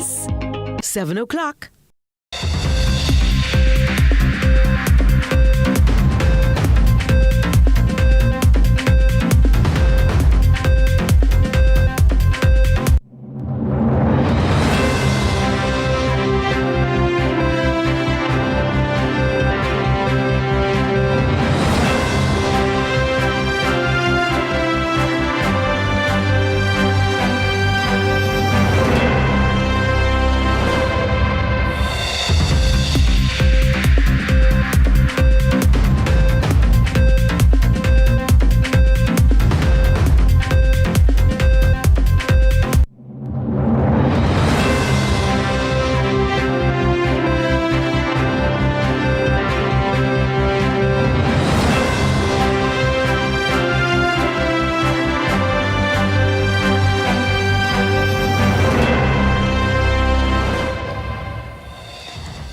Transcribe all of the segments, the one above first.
is 7 o'clock.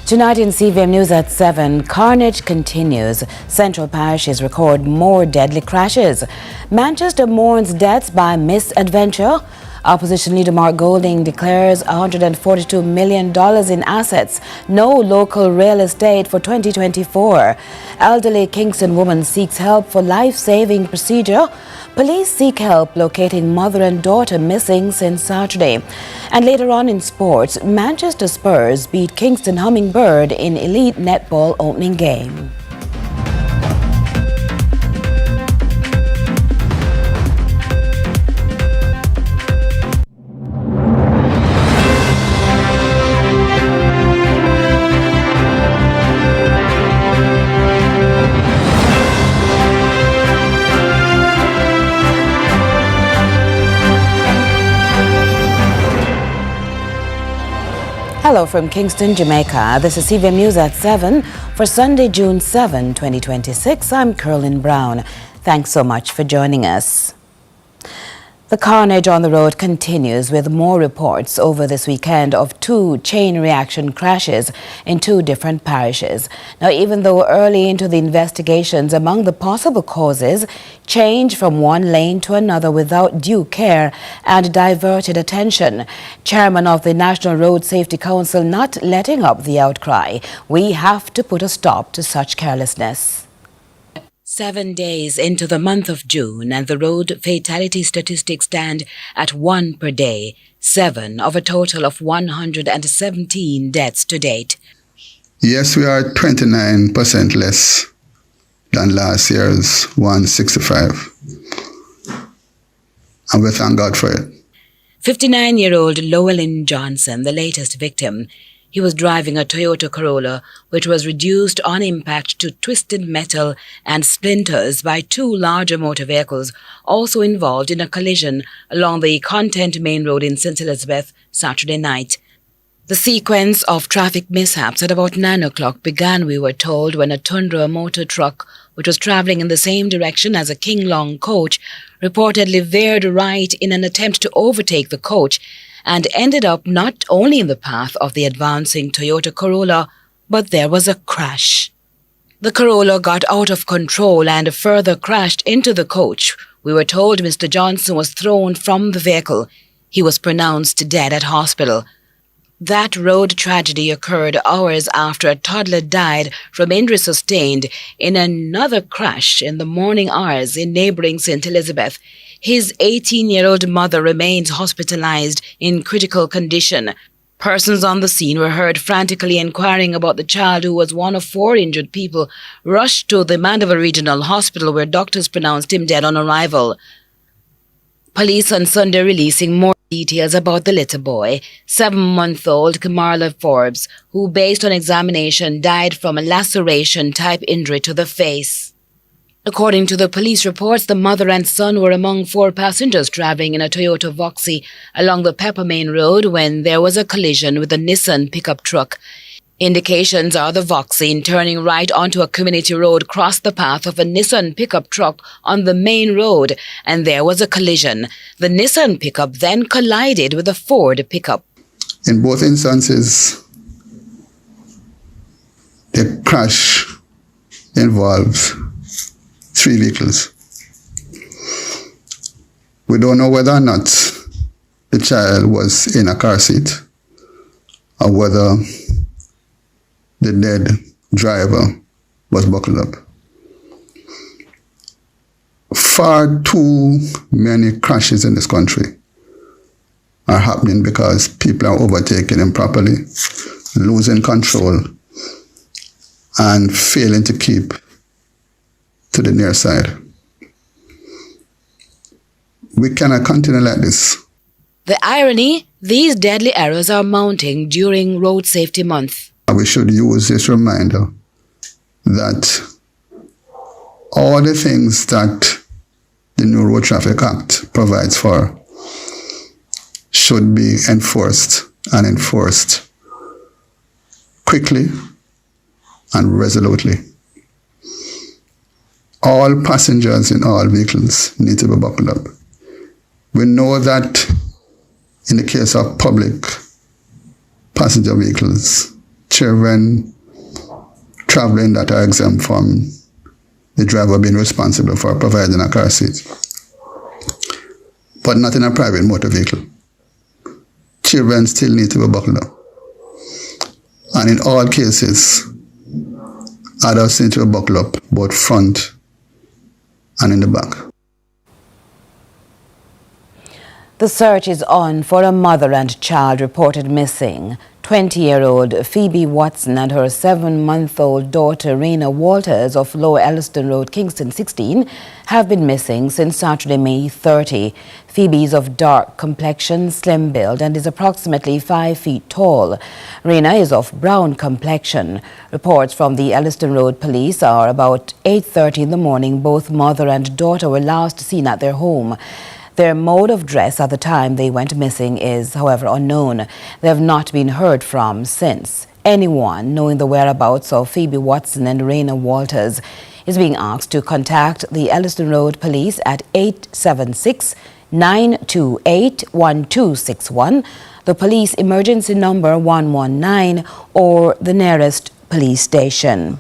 Tonight in CVM News at 7, carnage continues. Central parishes record more deadly crashes. Manchester mourns deaths by misadventure. Opposition leader Mark Golding declares $142 million in assets. No local real estate for 2024. Elderly Kingston woman seeks help for life-saving procedure. Police seek help locating mother and daughter missing since Saturday. And later on in sports, Manchester Spurs beat Kingston Hummingbird in elite netball opening game. Hello from Kingston, Jamaica. This is CVM News at 7 for Sunday, June 7, 2026. I'm Curlin Brown. Thanks so much for joining us. The carnage on the road continues with more reports over this weekend of 2 chain reaction crashes in 2 different parishes. Now, even though early into the investigations among the possible causes, change from one lane to another without due care and diverted attention. Chairman of the National Road Safety Council not letting up the outcry. We have to put a stop to such carelessness. 7 days into the month of June and the road fatality statistics stand at 1 per day, 7 of a total of 117 deaths to date. Yes, we are 29% less than last year's 165. And we thank God for it. 59-year-old Llewellyn Johnson, the latest victim. He was driving a Toyota Corolla, which was reduced on impact to twisted metal and splinters by 2 larger motor vehicles, also involved in a collision along the Content Main Road in St. Elizabeth Saturday night. The sequence of traffic mishaps at about 9 o'clock began, we were told, when a Tundra motor truck, which was travelling in the same direction as a King Long coach, reportedly veered right in an attempt to overtake the coach, and ended up not only in the path of the advancing Toyota Corolla, but there was a crash. The Corolla got out of control and further crashed into the coach. We were told Mr. Johnson was thrown from the vehicle. He was pronounced dead at hospital. That road tragedy occurred hours after a toddler died from injuries sustained in another crash in the morning hours in neighbouring St. Elizabeth. His 18-year-old mother remains hospitalized in critical condition. Persons on the scene were heard frantically inquiring about the child, who was one of 4 injured people, rushed to the Mandeville Regional Hospital where doctors pronounced him dead on arrival. Police on Sunday releasing more details about the little boy, 7-month-old Kamarla Forbes, who based on examination died from a laceration-type injury to the face. According to the police reports, the mother and son were among 4 passengers travelling in a Toyota Voxy along the Pepper Main Road when there was a collision with a Nissan pickup truck. Indications are the Voxy, in turning right onto a community road, crossed the path of a Nissan pickup truck on the main road, and there was a collision. The Nissan pickup then collided with a Ford pickup. In both instances, the crash involves 3 vehicles. We don't know whether or not the child was in a car seat, or whether the dead driver was buckled up. Far too many crashes in this country are happening because people are overtaking improperly, losing control, and failing to keep to the near side. We cannot continue like this. The irony, these deadly errors are mounting during Road Safety Month. We should use this reminder that all the things that the new Road Traffic Act provides for should be enforced, and enforced quickly and resolutely. All passengers in all vehicles need to be buckled up. We know that in the case of public passenger vehicles, children traveling that are exempt from the driver being responsible for providing a car seat, but not in a private motor vehicle. Children still need to be buckled up. And in all cases, adults need to be buckled up, both front and in the back. The search is on for a mother and child reported missing. 20-year-old Phoebe Watson and her 7-month-old daughter Raina Walters of Lower Elliston Road, Kingston 16, have been missing since Saturday, May 30. Phoebe is of dark complexion, slim build, and is approximately 5 feet tall. Raina is of brown complexion. Reports from the Elliston Road police are about 8:30 in the morning. Both mother and daughter were last seen at their home. Their mode of dress at the time they went missing is, however, unknown. They have not been heard from since. Anyone knowing the whereabouts of Phoebe Watson and Raina Walters is being asked to contact the Elliston Road Police at 876-928-1261, the police emergency number 119, or the nearest police station.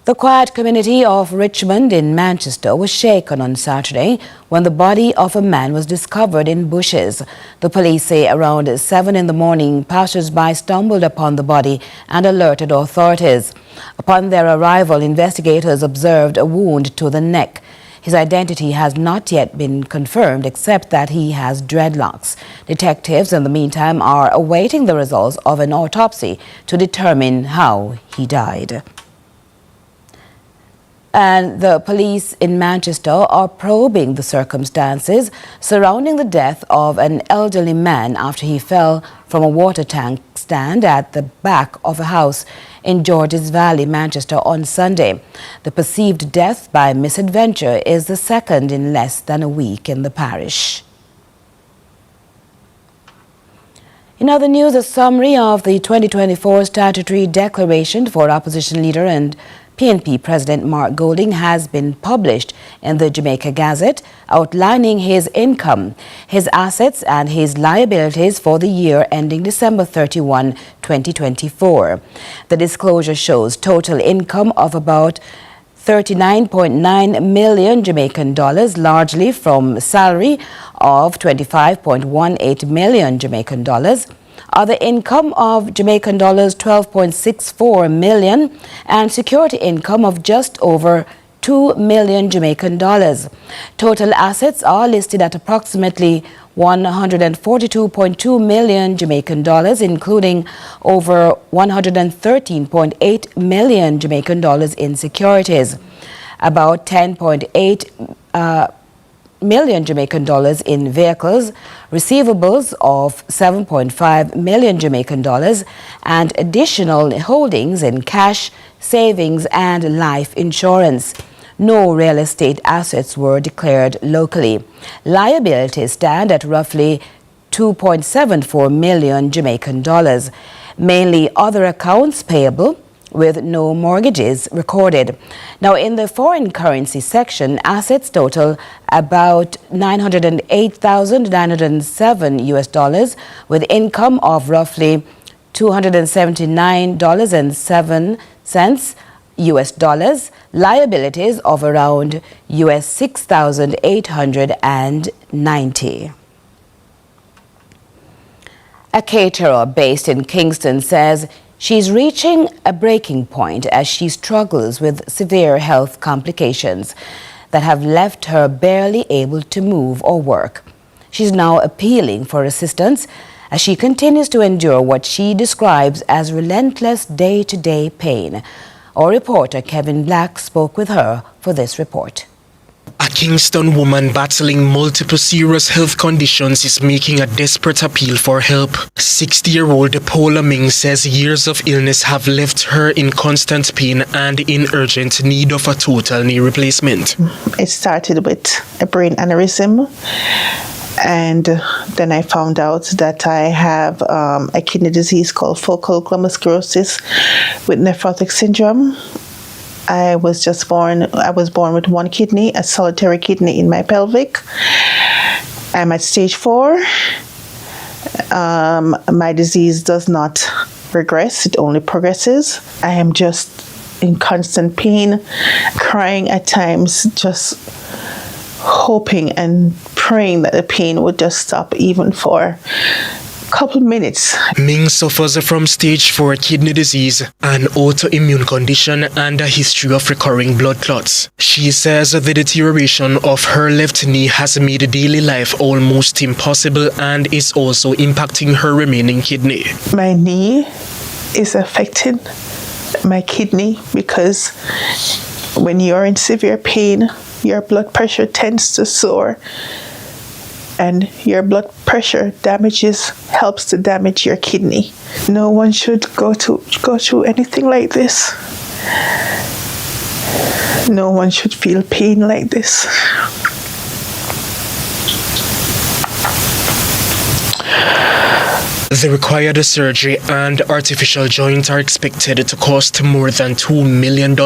The quiet community of Richmond in Manchester was shaken on Saturday when the body of a man was discovered in bushes. The police say around 7 in the morning, passers-by stumbled upon the body and alerted authorities. Upon their arrival, investigators observed a wound to the neck. His identity has not yet been confirmed, except that he has dreadlocks. Detectives, in the meantime, are awaiting the results of an autopsy to determine how he died. And the police in Manchester are probing the circumstances surrounding the death of an elderly man after he fell from a water tank stand at the back of a house in Georges Valley, Manchester, on Sunday. The perceived death by misadventure is the second in less than a week in the parish. In other news, a summary of the 2024 statutory declaration for opposition leader and PNP President Mark Golding has been published in the Jamaica Gazette, outlining his income, his assets and his liabilities for the year ending December 31, 2024. The disclosure shows total income of about 39.9 million Jamaican dollars, largely from salary of 25.18 million Jamaican dollars. Other income of Jamaican dollars 12.64 million and security income of just over 2 million Jamaican dollars. Total assets are listed at approximately 142.2 million Jamaican dollars, including over 113.8 million Jamaican dollars in securities, about 10.8 million Jamaican dollars in vehicles, receivables of 7.5 million Jamaican dollars, and additional holdings in cash, savings, and life insurance. No real estate assets were declared locally. Liabilities stand at roughly 2.74 million Jamaican dollars, mainly other accounts payable, with no mortgages recorded. Now, in the foreign currency section, assets total about $908,907 with income of roughly $279.07 US dollars, liabilities of around US 6,890. A caterer based in Kingston says she's reaching a breaking point as she struggles with severe health complications that have left her barely able to move or work. She's now appealing for assistance as she continues to endure what she describes as relentless day-to-day pain. Our reporter Kevin Black spoke with her for this report. A Kingston woman battling multiple serious health conditions is making a desperate appeal for help. 60-year-old Paula Ming says years of illness have left her in constant pain and in urgent need of a total knee replacement. It started with a brain aneurysm, and then I found out that I have a kidney disease called focal glomerulosclerosis with nephrotic syndrome. I was born with one kidney, a solitary kidney in my pelvic. I'm at stage 4. My disease does not regress, it only progresses. I am just in constant pain, crying at times, just hoping and praying that the pain would just stop even for couple minutes. Ming suffers from stage 4 kidney disease, an autoimmune condition and a history of recurring blood clots. She says the deterioration of her left knee has made daily life almost impossible and is also impacting her remaining kidney. My knee is affecting my kidney because when you're in severe pain, your blood pressure tends to soar, and your blood pressure helps to damage your kidney. No one should go through anything like this. No one should feel pain like this. The required surgery and artificial joint are expected to cost more than $2 million,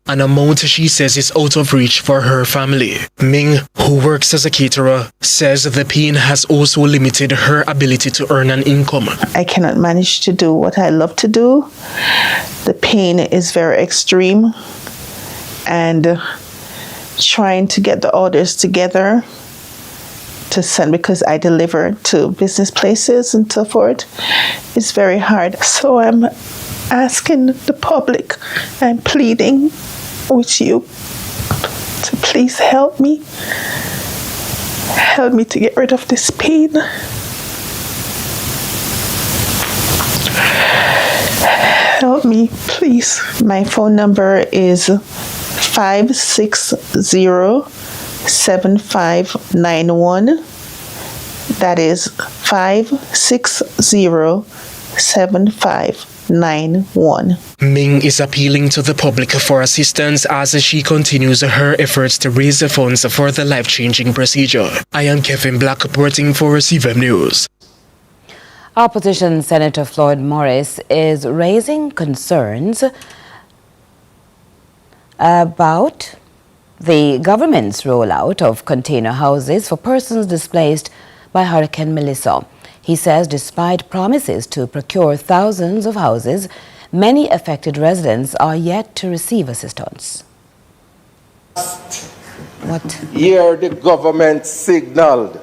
an amount she says is out of reach for her family. Ming, who works as a caterer, says the pain has also limited her ability to earn an income. I cannot manage to do what I love to do. The pain is very extreme, and trying to get the orders together to send, because I deliver to business places and so forth, it's very hard. So I'm asking the public, I'm pleading with you to please help me. Help me to get rid of this pain. Help me, please. My phone number is 560-7591. That is 560-7591. Ming is appealing to the public for assistance as she continues her efforts to raise the funds for the life-changing procedure. I am Kevin Black reporting for CVM News. Opposition Senator Floyd Morris is raising concerns about the government's rollout of container houses for persons displaced by Hurricane Melissa. He says despite promises to procure thousands of houses, many affected residents are yet to receive assistance. What? Year the government signaled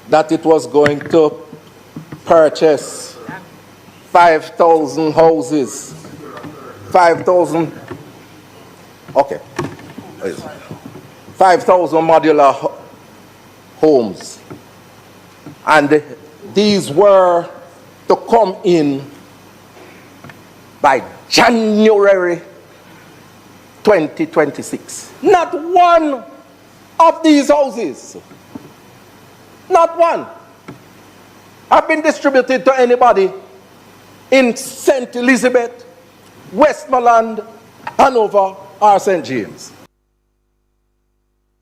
that it was going to purchase 5,000 houses. 5,000. Okay. 5,000 modular homes. And these were to come in by January 2026. Not one of these houses, not one, have been distributed to anybody in St. Elizabeth, Westmoreland, Hanover, or St. James.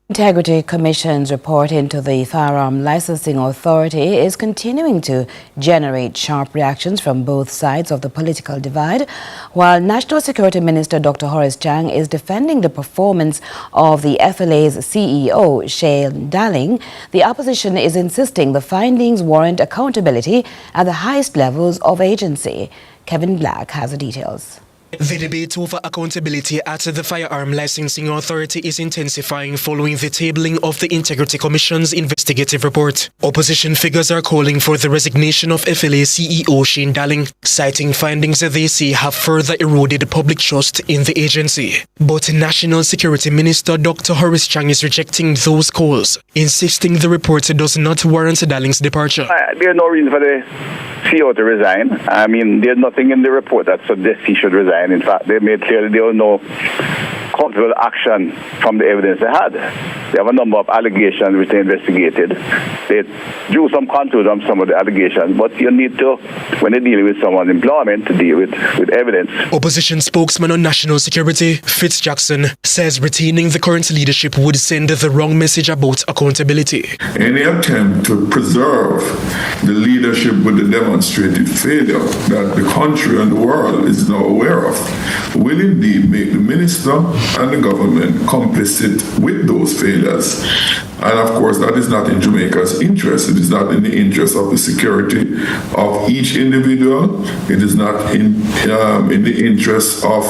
Integrity Commission's report into the Firearm Licensing Authority is continuing to generate sharp reactions from both sides of the political divide. While National Security Minister Dr. Horace Chang is defending the performance of the FLA's CEO, Shane Dalling, the opposition is insisting the findings warrant accountability at the highest levels of agency. Kevin Black has the details. The debate over accountability at the Firearm Licensing Authority is intensifying following the tabling of the Integrity Commission's investigative report. Opposition figures are calling for the resignation of FLA CEO Shane Darling, citing findings that they say have further eroded public trust in the agency. But National Security Minister Dr. Horace Chang is rejecting those calls, insisting the report does not warrant Darling's departure. There's no reason for the CEO to resign. I mean, there's nothing in the report that suggests he should resign. In fact, they made clear that there was no comfortable action from the evidence they had. They have a number of allegations which they investigated. They drew some contours on some of the allegations, but you need to, when they're dealing with someone's employment, to deal with evidence. Opposition spokesman on national security, Fitz Jackson, says retaining the current leadership would send the wrong message about accountability. Any attempt to preserve the leadership with the demonstrated failure that the country and the world is now aware of will indeed make the minister and the government complicit with those failures. And of course, that is not in Jamaica's interest. It is not in the interest of the security of each individual. It is not in the interest of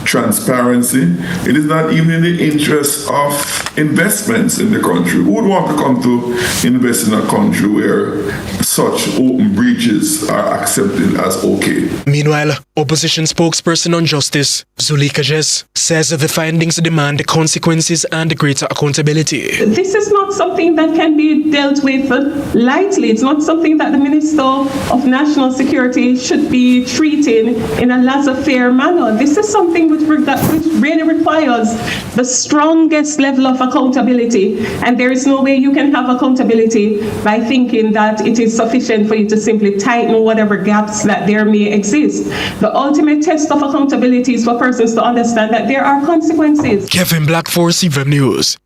transparency. It is not even in the interest of investments in the country. Who would want to come to invest in a country where such open breaches are accepted as okay? Meanwhile, opposition spokesperson on justice, Zulika Jess, says the findings demand consequences and greater accountability. This is not something that can be dealt with lightly. It's not something that the Minister of National Security should be treating in a laissez-faire manner. This is something which really requires the strongest level of accountability, and there is no way you can have accountability by thinking that it is sufficient for you to simply tighten whatever gaps that there may exist. The ultimate test of accountability is for persons to understand that there are consequences. Kevin Black for CVM News.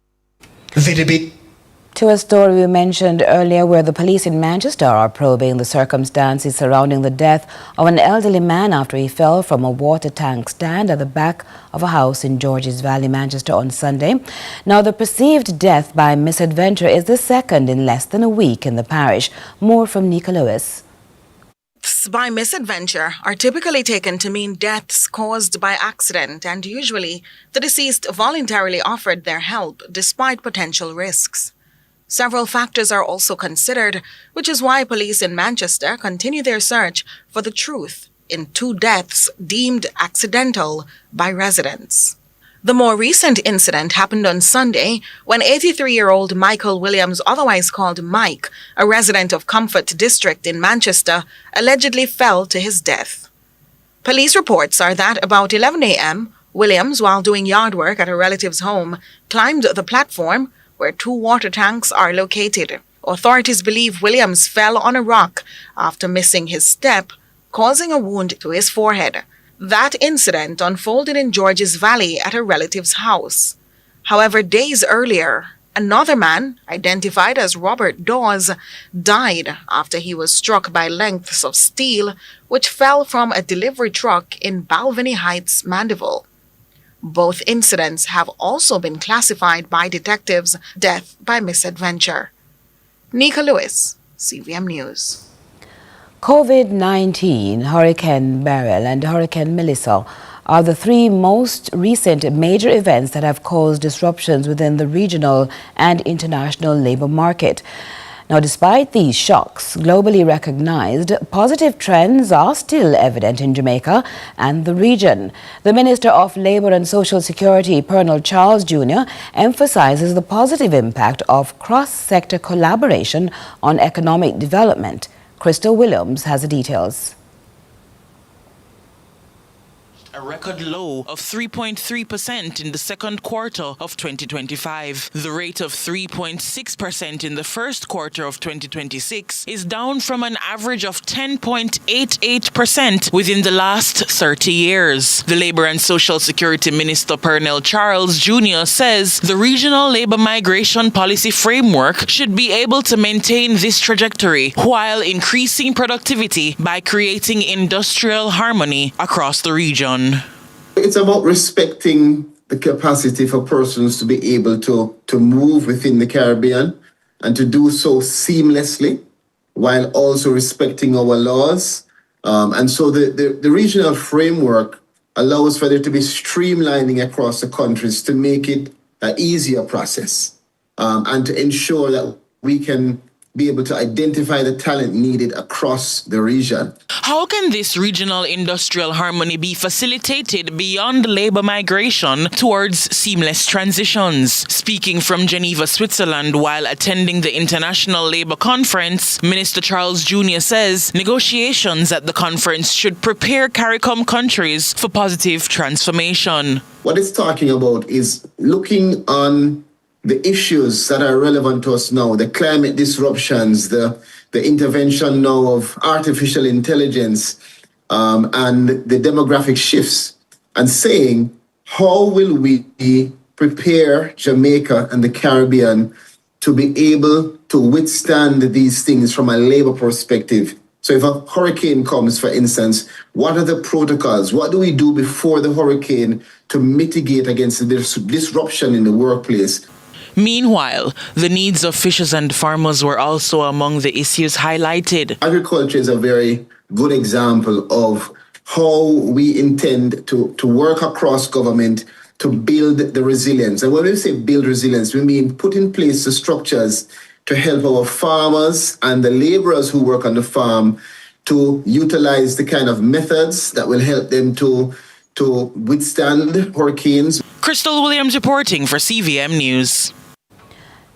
The debate. To a story we mentioned earlier where the police in Manchester are probing the circumstances surrounding the death of an elderly man after he fell from a water tank stand at the back of a house in Georges Valley, Manchester on Sunday. Now, the perceived death by misadventure is the second in less than a week in the parish. More from Nika Lewis. Deaths by misadventure are typically taken to mean deaths caused by accident, and usually the deceased voluntarily offered their help despite potential risks. Several factors are also considered, which is why police in Manchester continue their search for the truth in 2 deaths deemed accidental by residents. The more recent incident happened on Sunday when 83-year-old Michael Williams, otherwise called Mike, a resident of Comfort District in Manchester, allegedly fell to his death. Police reports are that about 11 a.m., Williams, while doing yard work at a relative's home, climbed the platform where 2 water tanks are located. Authorities believe Williams fell on a rock after missing his step, causing a wound to his forehead. That incident unfolded in Georges Valley at a relative's house. However, days earlier, another man, identified as Robert Dawes, died after he was struck by lengths of steel which fell from a delivery truck in Balvenie Heights, Mandeville. Both incidents have also been classified by detectives death by misadventure. Nika Lewis, CVM News. COVID-19, Hurricane Beryl and Hurricane Melissa are the 3 most recent major events that have caused disruptions within the regional and international labor market. Now, despite these shocks, globally recognized, positive trends are still evident in Jamaica and the region. The Minister of Labour and Social Security, Colonel Charles Jr., emphasizes the positive impact of cross-sector collaboration on economic development. Crystal Williams has the details. A record low of 3.3% in the second quarter of 2025. The rate of 3.6% in the first quarter of 2026 is down from an average of 10.88% within the last 30 years. The Labour and Social Security Minister Colonel Charles Jr. says the regional labour migration policy framework should be able to maintain this trajectory while increasing productivity by creating industrial harmony across the region. It's about respecting the capacity for persons to be able to move within the Caribbean and to do so seamlessly while also respecting our laws. And so the regional framework allows for there to be streamlining across the countries to make it an easier process and to ensure that we can be able to identify the talent needed across the region. How can this regional industrial harmony be facilitated beyond labor migration towards seamless transitions? Speaking from Geneva, Switzerland, while attending the International Labour Conference, Minister Charles Jr. says negotiations at the conference should prepare CARICOM countries for positive transformation. What it's talking about is looking on the issues that are relevant to us now, the climate disruptions, the intervention now of artificial intelligence, and the demographic shifts, and saying, how will we prepare Jamaica and the Caribbean to be able to withstand these things from a labor perspective? So if a hurricane comes, for instance, what are the protocols? What do we do before the hurricane to mitigate against the disruption in the workplace? Meanwhile, the needs of fishers and farmers were also among the issues highlighted. Agriculture is a very good example of how we intend to work across government to build the resilience. And when we say build resilience, we mean put in place the structures to help our farmers and the laborers who work on the farm to utilize the kind of methods that will help them to withstand hurricanes. Crystal Williams reporting for CVM News.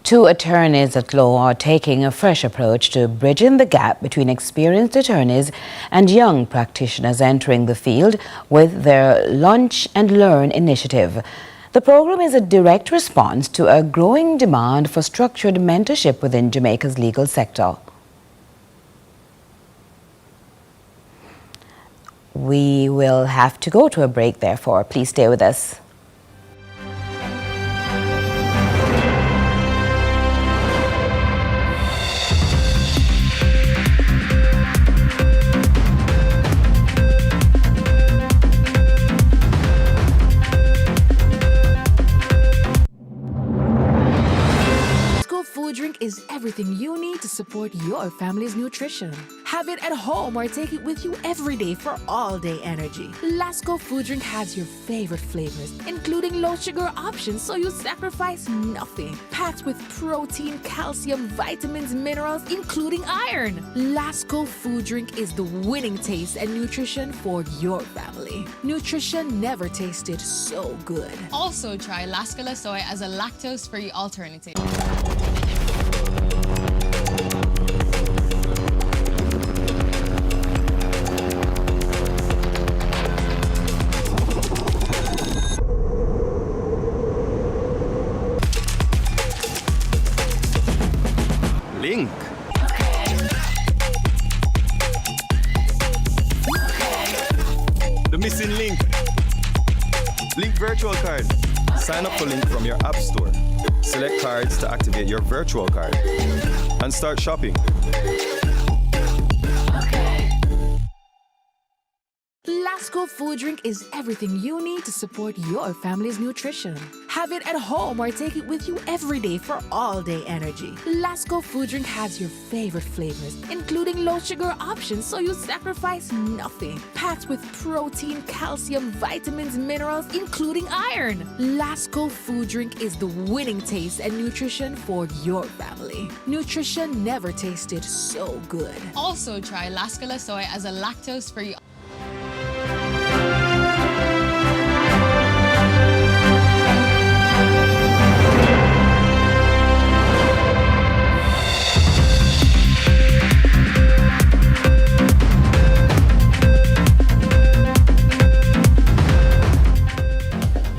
2 attorneys at law are taking a fresh approach to bridging the gap between experienced attorneys and young practitioners entering the field with their Lunch and Learn initiative. The program is a direct response to a growing demand for structured mentorship within Jamaica's legal sector. We will have to go to a break, therefore. Please stay with us. Food drink is everything you need to support your family's nutrition. Have it at home or take it with you every day for all-day energy. Lasco Food Drink has your favorite flavors, including low-sugar options so you sacrifice nothing. Packed with protein, calcium, vitamins, minerals, including iron. Lasco Food Drink is the winning taste and nutrition for your family. Nutrition never tasted so good. Also try Lasco Soy as a lactose-free alternative. Link. The missing link. Link virtual card. Sign up for Link from your app store. Select cards to activate your virtual card and start shopping. Lasco Food Drink is everything you need to support your family's nutrition. Have it at home or take it with you every day for all-day energy. Lasco Food Drink has your favorite flavors, including low-sugar options so you sacrifice nothing. Packed with protein, calcium, vitamins, minerals, including iron. Lasco Food Drink is the winning taste and nutrition for your family. Nutrition never tasted so good. Also try Lasco Soy as a lactose-free.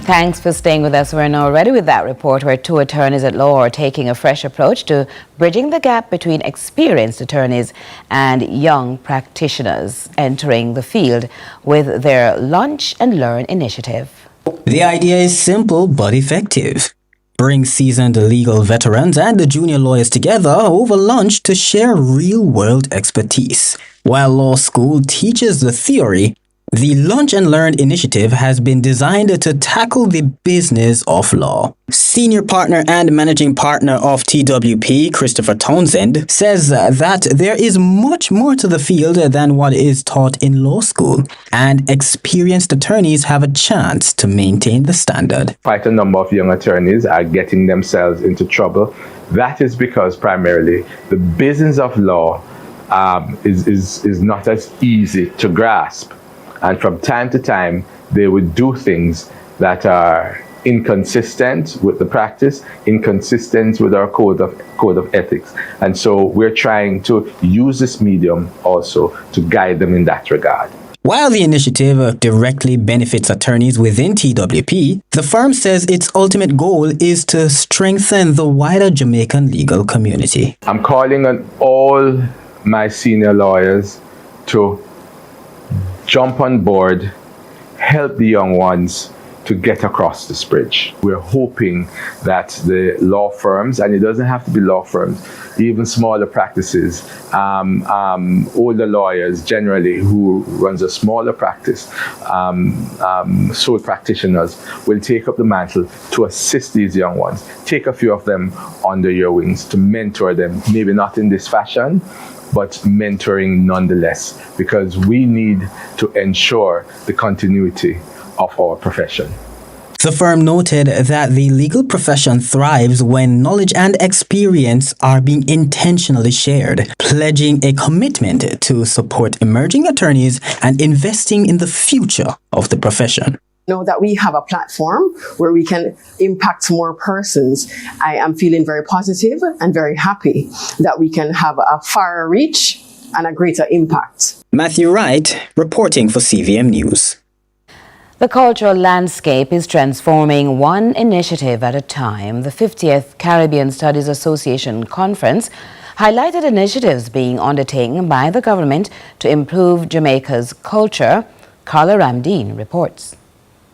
Thanks for staying with us. We're now ready with that report where 2 attorneys at law are taking a fresh approach to bridging the gap between experienced attorneys and young practitioners entering the field with their Lunch and Learn initiative. The idea is simple but effective. Bring seasoned legal veterans and the junior lawyers together over lunch to share real-world expertise. While law school teaches the theory, The Lunch and Learn initiative has been designed to tackle the business of law. Senior partner and managing partner of TWP, Christopher Townsend, says that there is much more to the field than what is taught in law school, and experienced attorneys have a chance to maintain the standard. Quite a number of young attorneys are getting themselves into trouble. That is because primarily the business of law is not as easy to grasp. And from time to time, they would do things that are inconsistent with the practice, inconsistent with our code of ethics. And so we're trying to use this medium also to guide them in that regard. While the initiative directly benefits attorneys within TWP, the firm says its ultimate goal is to strengthen the wider Jamaican legal community. I'm calling on all my senior lawyers to jump on board, help the young ones to get across this bridge. We're hoping that the law firms, and it doesn't have to be law firms, even smaller practices, older lawyers generally who runs a smaller practice, sole practitioners, will take up the mantle to assist these young ones. Take a few of them under your wings to mentor them, maybe not in this fashion, but mentoring nonetheless, because we need to ensure the continuity of our profession. The firm noted that the legal profession thrives when knowledge and experience are being intentionally shared, pledging a commitment to support emerging attorneys and investing in the future of the profession. Know that we have a platform where we can impact more persons. I am feeling very positive and very happy that we can have a far reach and a greater impact. Matthew Wright, reporting for CVM News. The cultural landscape is transforming one initiative at a time. The 50th Caribbean Studies Association Conference highlighted initiatives being undertaken by the government to improve Jamaica's culture. Carla Ramdeen reports.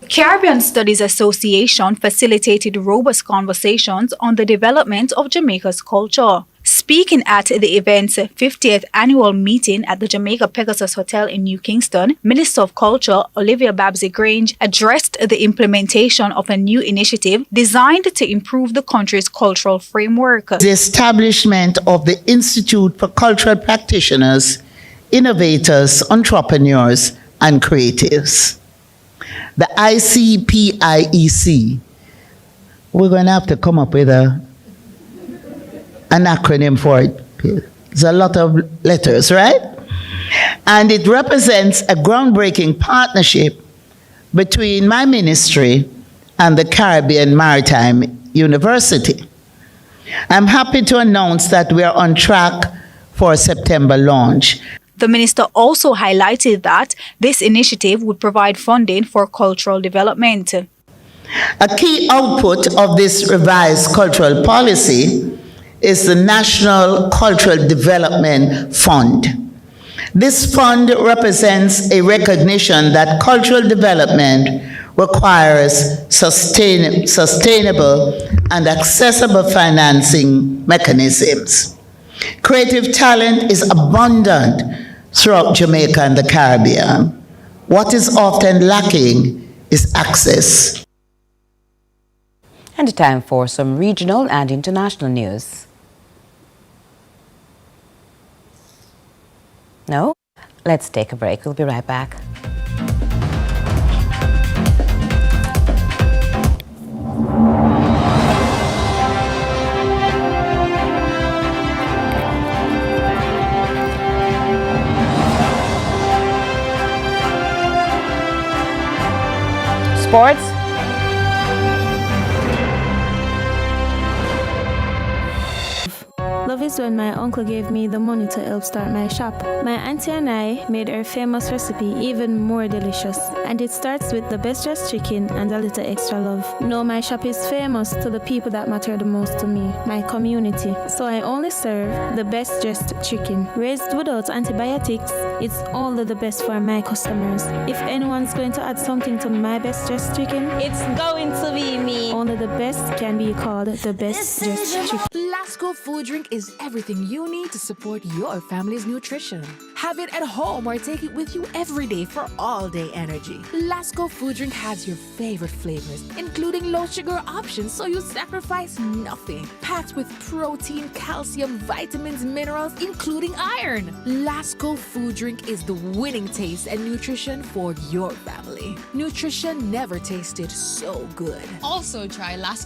Caribbean Studies Association facilitated robust conversations on the development of Jamaica's culture. Speaking at the event's 50th annual meeting at the Jamaica Pegasus Hotel in New Kingston, Minister of Culture Olivia Babsy-Grange addressed the implementation of a new initiative designed to improve the country's cultural framework. The establishment of the Institute for Cultural Practitioners, Innovators, Entrepreneurs, and Creatives. The ICPIEC. We're going to have to come up with an acronym for it. It's a lot of letters, right? And it represents a groundbreaking partnership between my ministry and the Caribbean Maritime University. I'm happy to announce that we are on track for a September launch. The minister also highlighted that this initiative would provide funding for cultural development. A key output of this revised cultural policy is the National Cultural Development Fund. This fund represents a recognition that cultural development requires sustainable and accessible financing mechanisms. Creative talent is abundant throughout Jamaica and the Caribbean. What is often lacking is access. And time for some regional and international news. No? Let's take a break. We'll be right back. Sports. Love is when my uncle gave me the money to help start my shop. My auntie and I made her famous recipe even more delicious. And it starts with the best dressed chicken and a little extra love. No, my shop is famous to the people that matter the most to me, my community. So I only serve the best dressed chicken. Raised without antibiotics, it's only the best for my customers. If anyone's going to add something to my best dressed chicken, it's going to be me. Only the best can be called the best dressed chicken. Lasco food drink is everything you need to support your family's nutrition. Have it at home or take it with you every day for all-day energy. Lasco food drink has your favorite flavors, including low sugar options, so you sacrifice nothing. Packed with protein, calcium, vitamins, minerals, including iron. Lasco food drink is the winning taste and nutrition for your family. Nutrition never tasted so good. Also try Lasco